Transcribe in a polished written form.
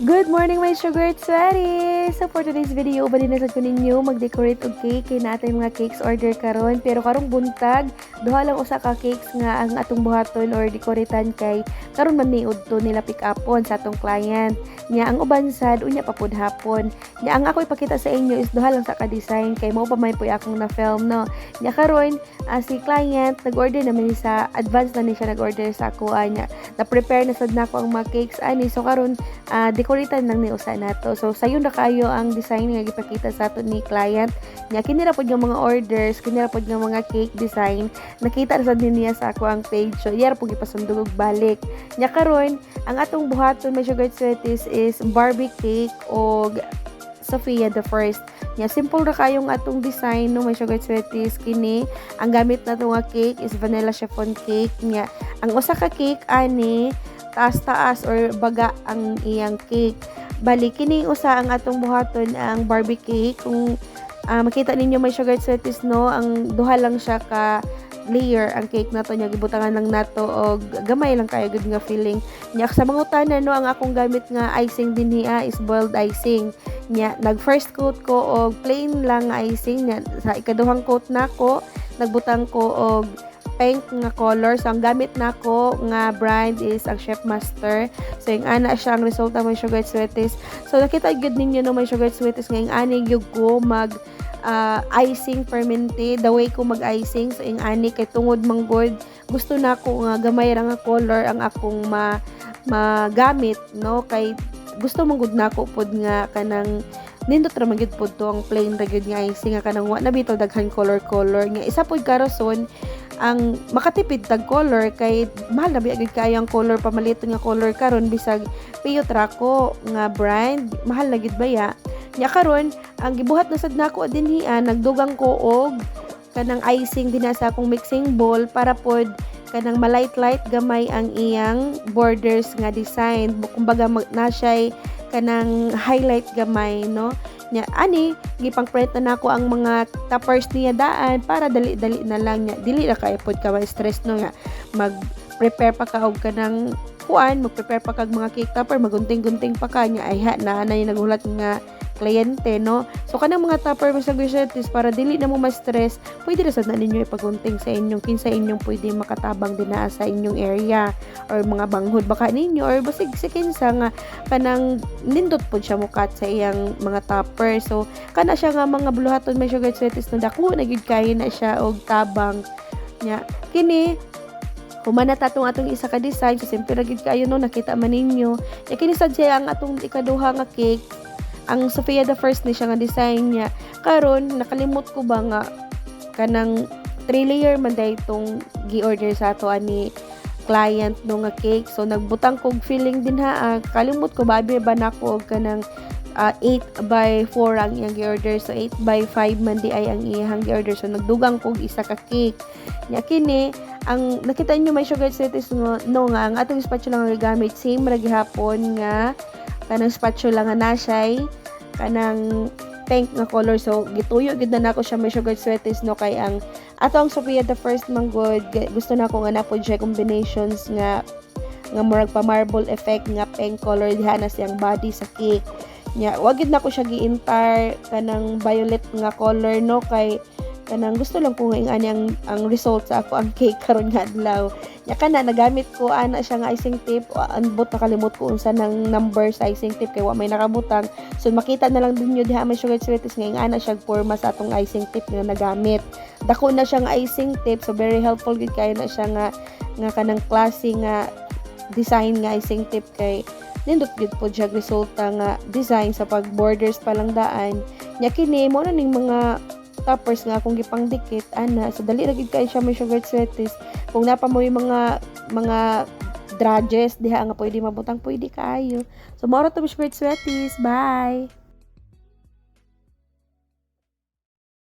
Good morning, my sugar sweaties! So for today's video, balinasad ko ninyo mag-decorate og cake kay natin mga cakes order karon. Pero karong buntag, duha lang usa ka cakes nga ang atong buhaton or decoratean kay karon man niud to nila pick upon sa atong client. Nya ang uban sad unya pa pud hapon. Nya ang ako ipakita sa inyo is duha lang sa ka-design kay mao pa may puy akong na film no. Nya karon si client nag-order naman sa advance na ni siya nag-order sa ako nya. Na-prepare na sad nako ang mga cakes ani. So karon decoratean lang ni usa nato. So sayon na kayo ang design nga gipakita sa ato ni client. Nya kinira pod yung mga orders, kinira pod yung mga cake design. Nakita na sad niya sa ako ang page. So iyar po gipasundog og balik. Nya karon ang atong buhaton my sugar sweeties is Barbie cake og Sofia the First. Nya simple ra kayong atong design no my sugar sweeties kini. Ang gamit nato nga cake is vanilla chiffon cake. Nya ang usa ka cake ani taas-taas or baga ang iyang cake. Bali kini usa ang atong buhaton ang Barbie cake. Kung makita ninyo may sugar sweeties no, ang duha lang siya ka layer ang cake nato nya gibutangan lang nato og gamay lang kayo good nga feeling. Nya sa mga utana no, ang akong gamit nga icing dinhi is boiled icing. Nya nag first coat ko og plain lang nga icing. Nya sa ikaduhang coat nako nagbutang ko og pink nga color. So ang gamit nako nga brand is ang Chef Master. So yung ana siya ang resulta mo sugar sweeties. So nakita gyud ninyo no may sugar sweeties nga yung ani gyud ko mag icing fermented the way ko mag icing. So yung ani kay tungod manggod gusto nako nga gamay ra nga color ang akong magamit no, kay gusto manggod nako pod nga kanang nindot ra magyud pod to ang plain ra gyud nga icing nga kanang wa na bitaw daghan color nga isa pod ka rason ang makatipid tag color kay mahal na biagid kayo ang color pamaliton nga color karon bisag piyot ra ko nga brand mahal na gid baya. Nya karon ang gibuhat na sad nako dinhi nagdugang ko og kanang icing dinha sa akong mixing bowl para pod kanang malight gamay ang iyang borders nga design. Kumbaga na siya kanang highlight gamay no. Nya ani gipang print na nako ang mga toppers niya daan para dali-dali na lang nya dili ra kay pod ka stress no nga mag prepare pa ka og kanang kuan mag-prepare pa kag mga cake topper magunting-gunting pa ka nya ay na yung naghulat nga kliyente no. So kanang mga topper sa guyshetes para dili na mo ma-stress, pwede ra sad na ninyo ipagunting sa inyong kinsa inyong pwede makatabang dinaa sa inyong area or mga banghod baka ninyo or basig si kinsa nga kanang nindot pod siya mukat sa iyang mga topper. So kana siya nga mga buluhaton may sugar sweeties no dako na gyud kay na siya og tabang nya kini humana tatong atong isa ka design. So simple ra gyud kayo no, nakita man ninyo nya kini sad siya ang atong ikaduha nga cake. Ang Sofia the First ni siya nga design niya. Karon nakalimot ko ba nga kanang 3 layer man day itong gi-order sa ato ani client no nga cake. So nagbutang kog feeling din kalimot ko ba nako og kanang 8 by 4 ang iyang gi-order. So 8 by 5 man di ay ang iyang gi-order. So nagdugang kog isa ka cake. Nya kini ang nakita niyo may sugar sweeties no nga ang atong spatula nga gamit same ra gihapon nga kanang spatula nga nasay kanang pink nga color. So gituyo gid na nako siya may sugar sweeties no, kay ang ato ang Sofia the First manggod gusto nako nga napod siya combinations nga murag pa marble effect nga pink color diha na siyang body sa cake nya. Wa gid nako siya gi-entire kanang violet nga color no, kay kanang gusto lang ko nga ang result sa ako ang cake karon nga adlaw. Nya kana nagamit ko ana siya nga icing tape anbot nakalimot ko unsa nang number sa icing tape kay wa may nakabutang. So makita na lang dinyo diha may sugar sweeties nga ana siya forma sa atong icing tape nga nagamit. Dako na siya nga icing tape so very helpful gid kay na siya nga kanang klase nga design nga icing tape kay nindot gid po siya resulta nga design sa pag borders pa lang daan. Nya kini mo na ning mga toppers nga akong gipangdikit ana so dali ra gid kay siya may sugar sweeties. Kung napa mo yung mga drudges diha nga pwede mabutang pwede kayo. So mao ra to sugar sweeties. Bye.